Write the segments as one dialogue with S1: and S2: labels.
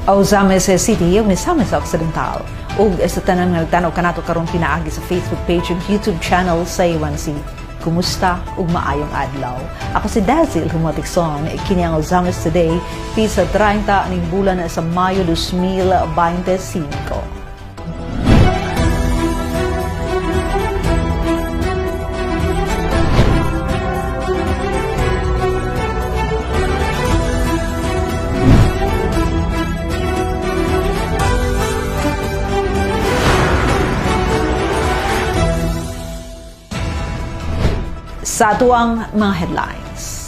S1: Ozamis City, yung Misamis Occidental. Ug sa tanan nga nagtanaw kanato karon pinaagi sa Facebook page ug YouTube channel sa A1C. Kumusta ug maayong adlaw. Ako si Dazil Humotikson, kini ang Ozamis Today, pisa 30 ning bulan sa Mayo 2025. Sa tuwang mga headlines.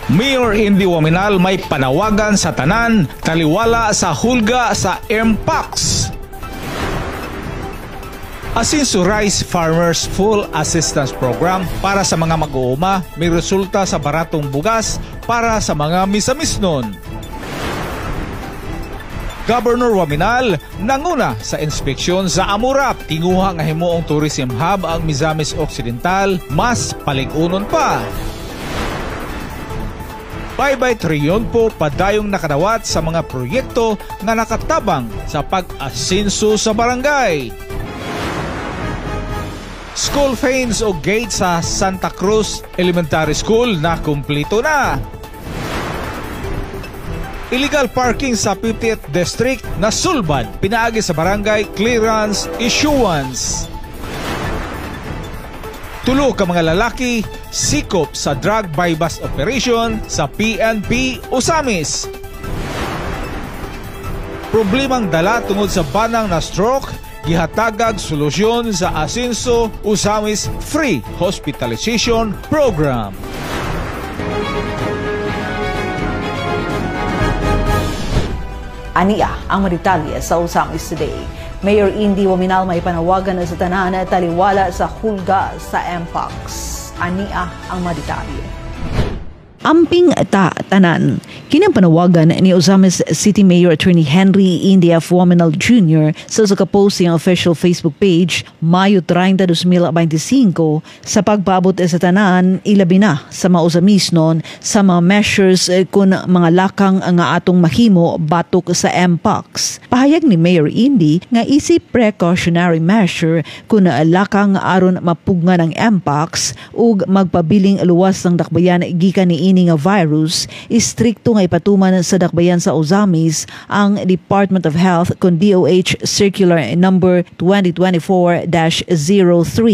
S2: Mayor Indy Waminal may panawagan sa tanan, taliwala sa hulga sa MPOX. Asinso Rice Farmers Full Assistance Program para sa mga mag-uuma may resulta sa baratong bugas para sa mga misamisnon. Governor Waminal nanguna sa inspeksyon sa Amurap. Tinguha nga himuong tourism hub ang Misamis Occidental, mas paligunon pa. Baybay trilyon po padayong nakadawat sa mga proyekto nga nakatabang sa pag-asinso sa barangay. School fence o gate sa Santa Cruz Elementary School na kumpleto na. Illegal parking sa 50th District na sulbad pinaagi sa barangay clearance issuance. Tulo ka mga lalaki sikop sa drug buy-bust operation sa PNP Ozamis. Problemang dala tungod sa banang na stroke, gihatagag solusyon sa Asinso Ozamis Free Hospitalization Program.
S1: Aniya ang maritalya sa Ozamis Today. Mayor Indy Waminal may panawagan na sa tanan na taliwala sa hulga sa MPOX. Aniya ang maritalya. Amping tanan. Kini ang panawagan ni Ozamis City Mayor Attorney Henry Indy F. Waminal Jr. sa kapost ng official Facebook page Mayo 30, 2025 sa pagpaabot sa tanan ilabi na sa mga Ozamisnon sa mga measures kun mga lakang nga atong mahimo batok sa MPOX. Pahayag ni Mayor Indy nga isip precautionary measure kun lakang aron mapugna ng MPOX ug magpabiling luwas ng dakbayan gikan ni ini nga virus, istrikto nga ipatuman sa dakbayan sa Ozamis ang Department of Health kun DOH Circular number 2024-0306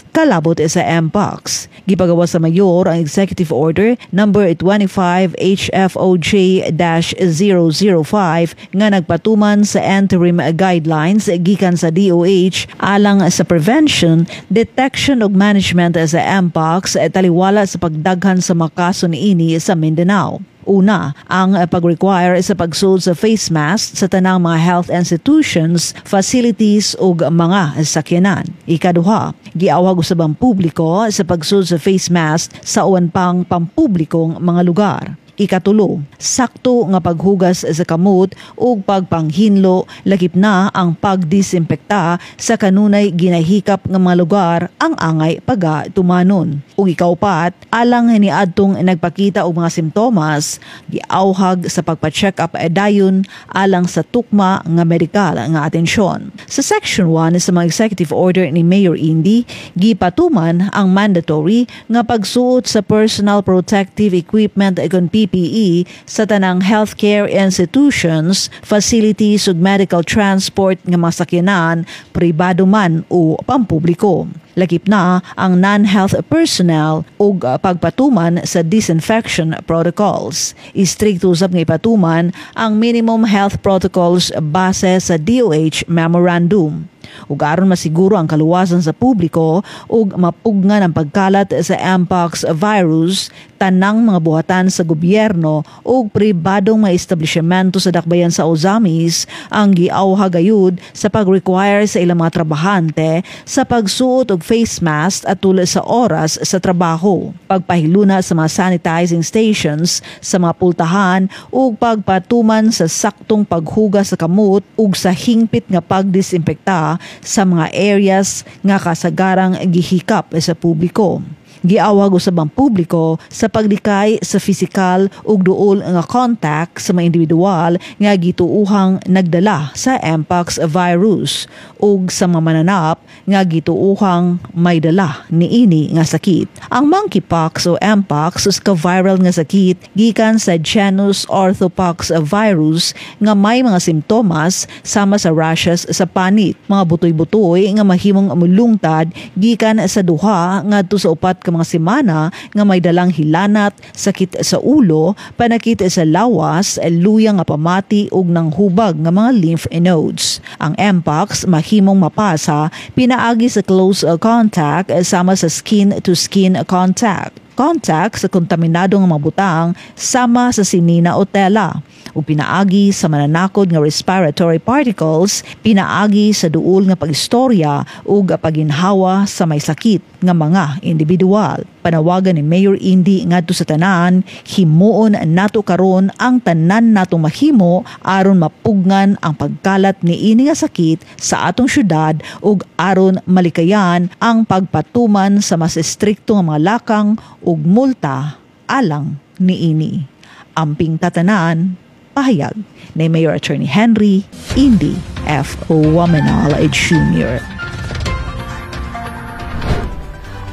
S1: kalabot sa MPOX. Gipagawa sa mayor ang Executive Order number 25 HFOJ-005 nga nagpatuman sa interim guidelines gikan sa DOH alang sa prevention, detection ug management sa MPOX taliwala sa pagdaghan sa mga kaso niini sa Mindanao. Una, ang pag-require sa pagsud sa face mask sa tanang mga health institutions, facilities ug mga sakyanan. Ikaduha, giawhag usab ang publiko sa pagsud sa face mask sa uwan pang pampublikong mga lugar. Ikatulo, sakto nga paghugas sa kamot ug pagpanghinlo lakip na ang pagdisinfekta sa kanunay ginahikap nga mga lugar ang angay pagatumanon. Ug ikaupat, alang niadtong nagpakita og mga simptomas, giawhag sa pagpa-check up dayon alang sa tukma nga medikal nga atensyon. Sa Section 1 sa mga executive order ni Mayor Indy, gipatuman ang mandatory nga pagsuot sa personal protective equipment ug PPE sa tanang healthcare institutions, facilities ug medical transport nga masakyanan, pribado man o pampubliko. Lakip na ang non-health personnel ug pagpatuman sa disinfection protocols. Istrikto usab nga ipatuman ang minimum health protocols base sa DOH memorandum. Ug aron masiguro ang kaluwasan sa publiko ug mapugnan ang pagkalat sa MPOX virus, tanang mga buhatan sa gobyerno ug pribadong mga establishmento sa dakbayan sa Ozamis ang giawha gayud sa pag-require sa ilang mga trabahante sa pagsuot og pag-face mask at tula sa oras sa trabaho, pagpahiluna sa mga sanitizing stations sa mga pultahan ug pagpatuman sa saktong paghugas sa kamot ug sa hingpit nga pagdisinfekta sa mga areas nga kasagarang gihikap sa publiko. Giawag usab ang publiko sa paglikay sa pisikal ug duol nga contact sa mga individual nga gituuhang nagdala sa mpox virus ug sa mga mananap nga gituuhang may dala niini nga sakit. Ang monkeypox o mpox is ka-viral nga sakit gikan sa genus Orthopox virus nga may mga simptomas sama sa rashes sa panit, mga butoy-butoy nga mahimong mulungtad gikan sa duha ngadto sa upat ka mga semana nga may dalang hilanat, sakit sa ulo, panakit sa lawas, luyang nga pamati ug nanghubag nga mga lymph nodes. Ang mpox mahimong mapasa pinaagi sa close contact sama sa skin-to-skin contact sa kontaminadong mga butang sama sa sinina o tela o pinaagi sa mananakod nga respiratory particles, pinaagi sa duol nga pagistorya o paginhawa sa may sakit nga mga individual. Panawagan ni Mayor Indy ngadto sa tanan, himuon nato karon ang tanan natong mahimo aron mapugnan ang pagkalat niini nga sakit sa atong syudad ug aron malikayan ang pagpatuman sa mas estrikto nga mga lakang ug multa alang niini. Amping tatanan, pahayag ni Mayor Attorney Henry Indy F. Wamanal Jr.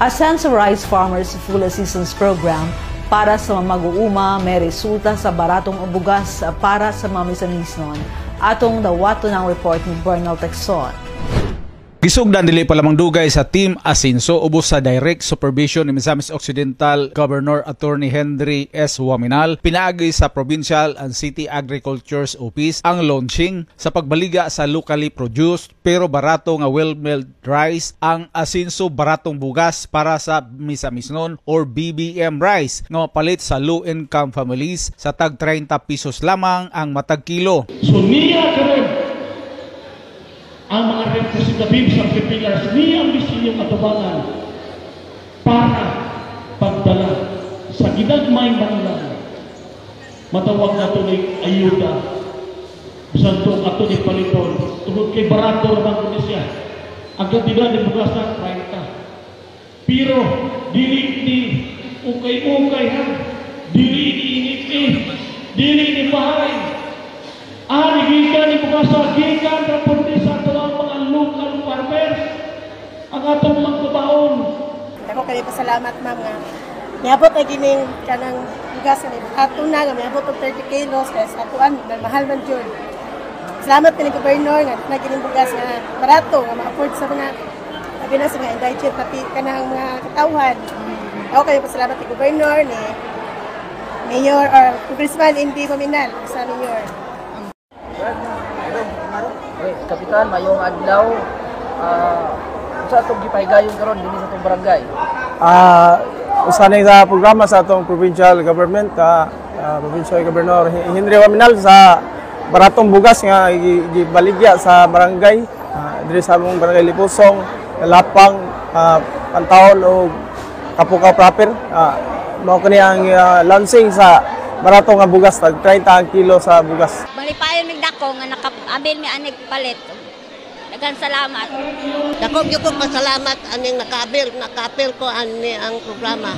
S1: Ascenso Rice Farmers Full Assistance Program para sa mga mag-uuma may resulta sa baratong bugas para sa mga misanisnon. Atong dawato ng report ni Bernal Texon.
S2: Gisugdan dili pa lamang dugay sa Team Asinso ubos sa direct supervision ni Misamis Occidental Governor Attorney Henry S. Waminal pinaagi sa Provincial and City Agriculture's Office ang launching sa pagbaliga sa locally produced pero barato nga well-milled rice ang Asinso baratong bugas para sa misamisnon or BBM rice nga mapalit sa low-income families sa tag 30 pesos lamang ang matag kilo.
S3: So niya karon ang mga representative sa Pilipinas niya ang inyong katubangan para pagdala sa ginagmay Manila. Matawag na ito ni ayuda. Bisan ito ato ni paliton. Tungkol kay barato naman ko siya. Ang kantidad ni bukas na 30. Pero dili ni ukay-ukay ha. Dili ni init-in. Dili ni bahay. Gikan ni bukas na gikan raporte sa local farmers ang atong magbabaon.
S4: Ako kayo pasalamat ma'am nga niabot na gining kanang bugas nga ato na nga niabot og 30 kilos kaya sa atuan mahal man jud. Salamat ni Gobernador nga nagining bugas nga barato nga ma-afford sa mga sabi na sa mga indigent tapi kanang mga katawhan. Ako kayo pasalamat ni Gobernador ni Mayor or Congressman Indy Waminal sa Mayor.
S5: Kapitan, mayong adlaw sa atong gipahigayon karon dinhi sa atong barangay.
S6: Usanay sa programa sa atong provincial government, provincial governor Henry Waminal sa baratong bugas nga gibaligya sa barangay, diri sa among barangay Lipusong, Lapang, Pantaon o Kapukaw proper. Mao kani ang launching sa baratong nga bugas, tag 30 ang kilo sa bugas.
S7: Malipayon mig dako nga nakaambil mi anig palit. Daghang salamat.
S8: Dako gyud ko pasalamat aning nakapil ko ani ang programa.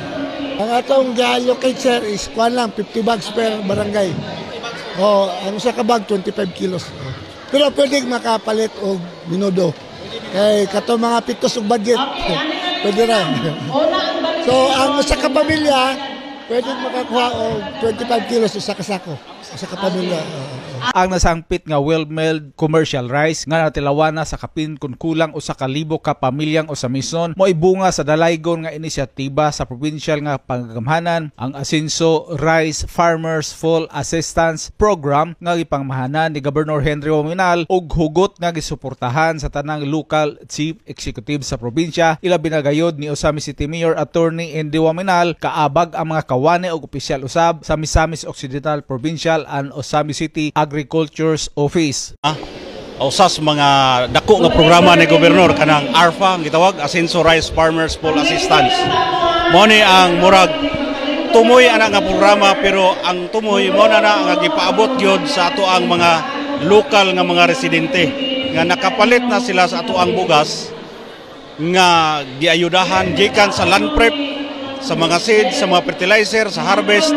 S9: Ang atong gi-allocate sir is kuan lang 50 bags per barangay. Ang isa ka bag 25 kilos. Pero pwede makapalit og minudo. Kay kato mga pitos og budget. Pwede ra. So ang isa ka pamilya pwede makakuha og 25 kilos sa kasako sa kapamilya.
S2: Ang nasangpit nga well-milled commercial rice nga natilawana sa kapin kun kulang usa ka libo ka pamilyang usamison mo ibunga sa dalaygon nga inisyatiba sa provincial nga panggamhanan ang Asinso Rice Farmers Full Assistance Program nga gipangmahanan ni Governor Henry Waminal ug hugot nga gisuportahan sa tanang local chief executive sa probinsya ilabi na gayod ni Osami City Mayor Attorney Indy Waminal kaabag ang mga kawani ug opisyal usab sa Misamis Occidental Provincial and Osami City Agriculture's Office.
S10: usas mga dako nga programa ni gobernador kanang ARFA gitawag Asenso Rice Farmers Full Assistance. Mao ni ang murag tumoy ana nga programa, pero ang tumoy mao na nga gipaabot gyud sa ato ang mga lokal nga mga residente nga nakapalit na sila sa ato ang bugas nga giayudahan gikan sa land prep, sa mga seed, sa mga fertilizer, sa harvest.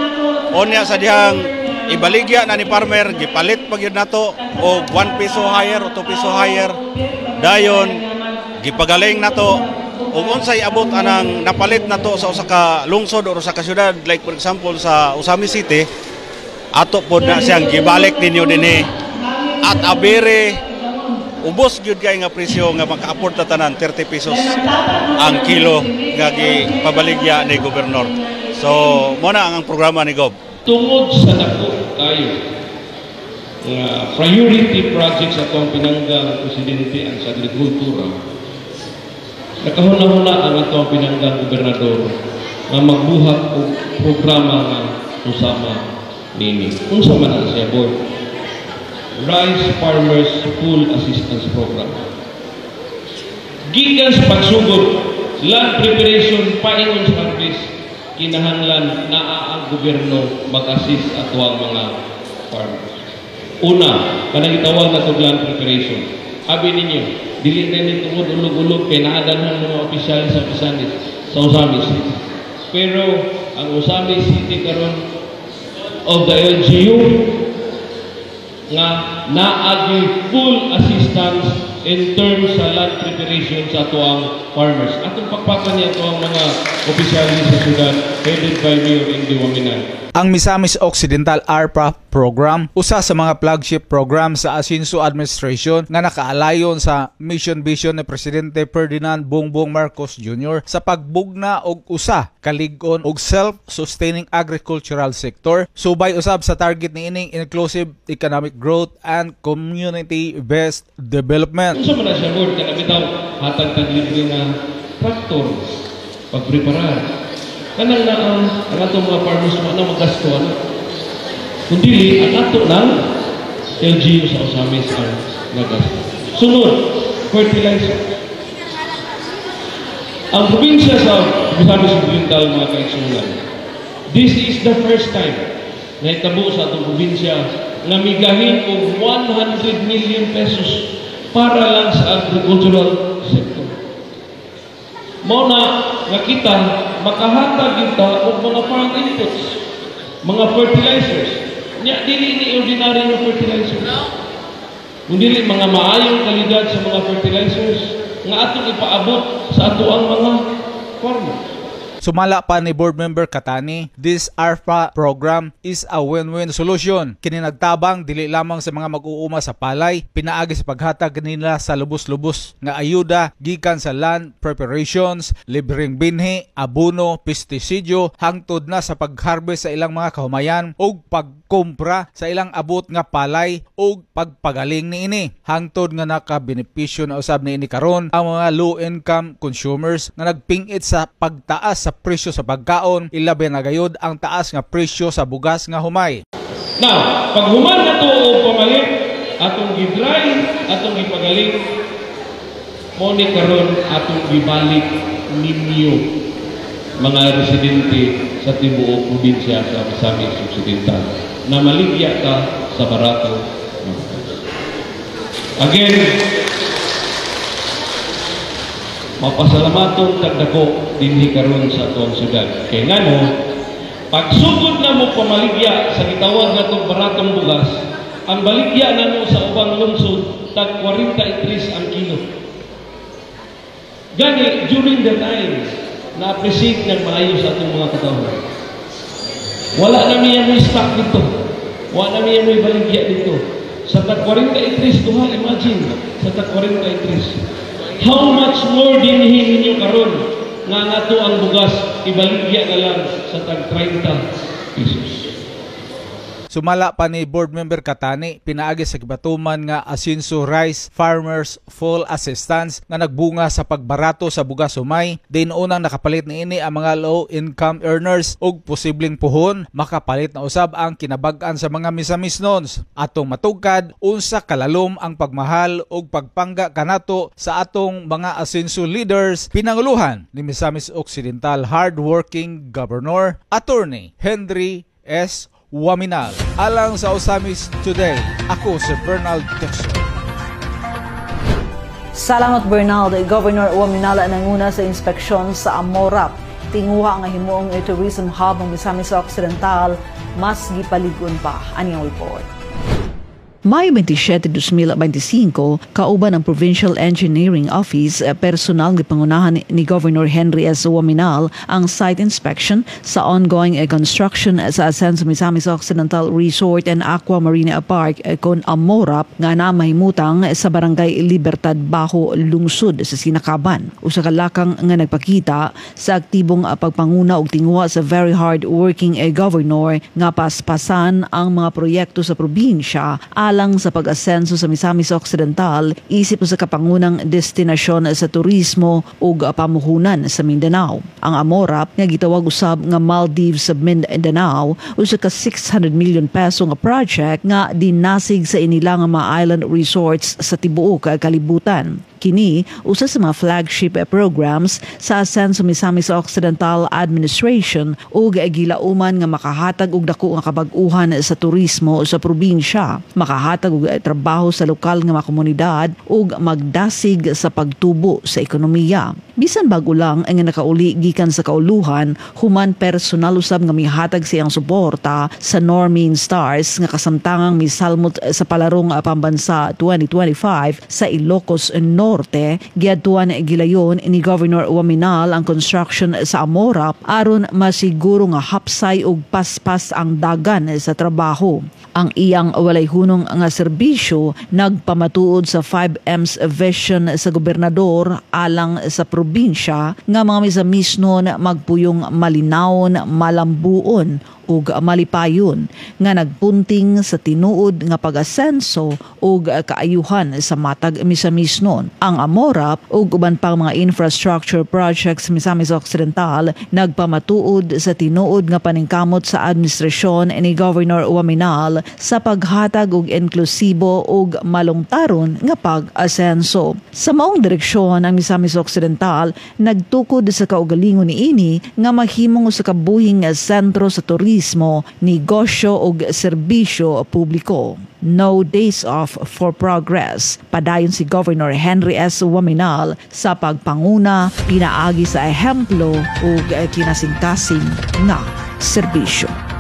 S10: Onya sa dihang ibaligya na ni farmer, gipalit pag yun nato o 1 peso higher o 2 peso higher. Dayon gipagaling nato o unsay abot anang napalit nato sa usa ka lungsod o sa ka syudad, like for example sa Usami City, ato pod na siyang gibalik ninyo dinhi at abere ubos gyud kay nga presyo nga maka-afford ta tanan 30 pesos ang kilo nga gipabaligya ni gobernador. So mo na ang programa ni Gob.
S3: Tungod sa dako kayo priority projects atong pinanggang presidente ang sa agrikultura, nakahuna-huna ang atong pinanggang gobernador nga magbuhat og programa nga usama nini. Unsa man ang siya boy? Rice Farmers Full Assistance Program. Gikan sa pagsugod, land preparation, paingon sa harvest, kinahanglan naa ang gobyerno mag-assist ato ang mga farmers. Una, kanang gitawag na ito land preparation. Abi ninyo, dili na nito ulog-ulog kay naadanan ng mga opisyal sa Usami City. Pero ang Usami City karon of the LGU nga naagi full assistance in terms sa land preparation sa tuang farmers. Atong pakpakan niya ang mga opisyali sa syudad headed by Mayor Indy Waminan.
S2: Ang Misamis Occidental ARPA program, usa sa mga flagship program sa Asenso Administration nga nakaalayon sa mission vision ni Presidente Ferdinand Bongbong Marcos Jr. sa pagbugna og usa kalig-on og self-sustaining agricultural sector, subay usab sa target niining inclusive economic growth and community-based development.
S3: Unsa man siya board kana bitaw hatag taglibre na traktor pagpreparar. Kanang na ang atong mga farmers mo na magasto kundi ang ato ng LGU sa Usamis ang nagasto. Sunod, fertilizer. Ang probinsya sa Misamis Occidental mga kaigsunan, this is the first time na itabo sa atong probinsya na migahin og 100 million pesos para lang sa agricultural sector. Mao na nakita makahatag kita og mga farm inputs, mga fertilizers. Nya dili ni ordinary nga fertilizers. Dili mga maayong kalidad sa mga fertilizers nga atong ipaabot sa ato ang mga farmer.
S2: Sumala pa ni Board Member Katani, this ARPA program is a win-win solution. Kini nagtabang dili lamang sa mga mag-uuma sa palay, pinaagi sa paghatag nila sa lubos-lubos nga ayuda gikan sa land preparations, libreng binhi, abono, pestisidyo, hangtod na sa pag-harvest sa ilang mga kahumayan ug pagkumpra sa ilang abot nga palay ug pagpagaling niini. Hangtod nga nakabenepisyo na usab niini karon ang mga low-income consumers nga nagpingit sa pagtaas sa presyo sa pagkaon, ilabi na gayud ang taas nga presyo sa bugas nga humay.
S3: Now, pag human na to o pamalit, atong gidry, atong gipagaling, mo ni karon atong gibalik ninyo mga residente sa tibuok probinsya sa Misamis Occidental na maligya ka sa barato. Again, mapasalamaton tagdako dinhi karon sa atong syudad. Kay ngano, pagsugod na mo pamaligya sa gitawag natong baratong bugas, ang baligya namo sa ubang lungsod tag 43 ang kilo. Gani during the time na appreciate ng maayo sa atong mga katawhan. Wala na niya may stock dito. Wala na niya may baligya dito. Sa tag 43 duha, imagine sa tag 43. How much more dinhi ninyo karon nga nato ang bugas ibaligya na lang sa tag 30 pesos.
S2: Sumala pa ni Board Member Katani, pinaagi sa gibatuman nga Asinso Rice Farmers Full Assistance nga nagbunga sa pagbarato sa bugas humay. Din unang nakapalit ni ini ang mga low-income earners ug posibleng puhon makapalit na usab ang kinabag-an sa mga misamisnons. Atong matugkad, unsa kalalom ang pagmahal ug pagpangga kanato sa atong mga Asinso leaders, pinanguluhan ni Misamis Occidental hardworking Governor Attorney Henry S. Waminal. Alang sa Osamis Today, ako si Bernald Texo.
S1: Salamat Bernald. Governor Waminal nanguna sa inspeksyon sa Amorap. Tinguha nga himuong tourism hub ng Misamis Occidental, mas gipaligon pa. Anyang report. Mayo 27, 2025, kauban ang Provincial Engineering Office, personal ng pangunahan ni Governor Henry S. Waminal ang site inspection sa ongoing construction sa Asenso Misamis Occidental Resort and Aqua Marina Park kon Amorap nga na mahimutang sa Barangay Libertad Bajo, lungsod sa Sinakaban. Usa ka lakang nga nagpakita sa aktibong pagpanguna og tinguha sa very hard working governor nga paspasan ang mga proyekto sa probinsya alang sa pag-asenso sa Misamis Occidental isip sa kapangunang destinasyon sa turismo ug pamuhunan sa Mindanao. Ang Amorap nga gitawag usab nga Maldives sa Mindanao usa ka 600 million peso nga project nga dinasig sa inilang mga island resorts sa tibuok kalibutan. Kini usa sa mga flagship programs sa Asenso Misamis Occidental Administration ug gilauman nga makahatag og dako nga kabag-uhan sa turismo sa probinsya, makahatag og trabaho sa lokal nga mga komunidad ug magdasig sa pagtubo sa ekonomiya. Bisan bago lang ang nakauli gikan sa kauluhan, human personal usab nga mihatag siyang suporta sa Normin Stars nga kasamtangang misalmot sa palarong pambansa 2025 sa Ilocos Norte. Giadtuan gilayon ni Governor Waminal ang construction sa Amorap aron masiguro nga hapsay ug paspas ang dagan sa trabaho. Ang iyang walay hunong nga serbisyo nagpamatuod sa 5M's vision sa gobernador alang sa probinsya nga mga misamisnon magpuyong malinawon, malambuon ug malipayon nga nagpunting sa tinuod nga pag-asenso ug kaayuhan sa matag misamisnon. Ang Amorap ug uban pang mga infrastructure projects sa Misamis Occidental nagpamatuod sa tinuod nga paningkamot sa administrasyon ni Governor Waminal sa paghatag og inklusibo ug malungtaron nga pag-asenso. Sa maong direksyon ang Misamis Occidental nagtukod sa kaugalingon niini nga mahimong sa kabuhing sentro sa turismo, negosyo ug serbisyo publiko. No days off for progress. Padayon si Governor Henry S. Waminal sa pagpanguna, pinaagi sa ehemplo ug kinasingkasing nga serbisyo.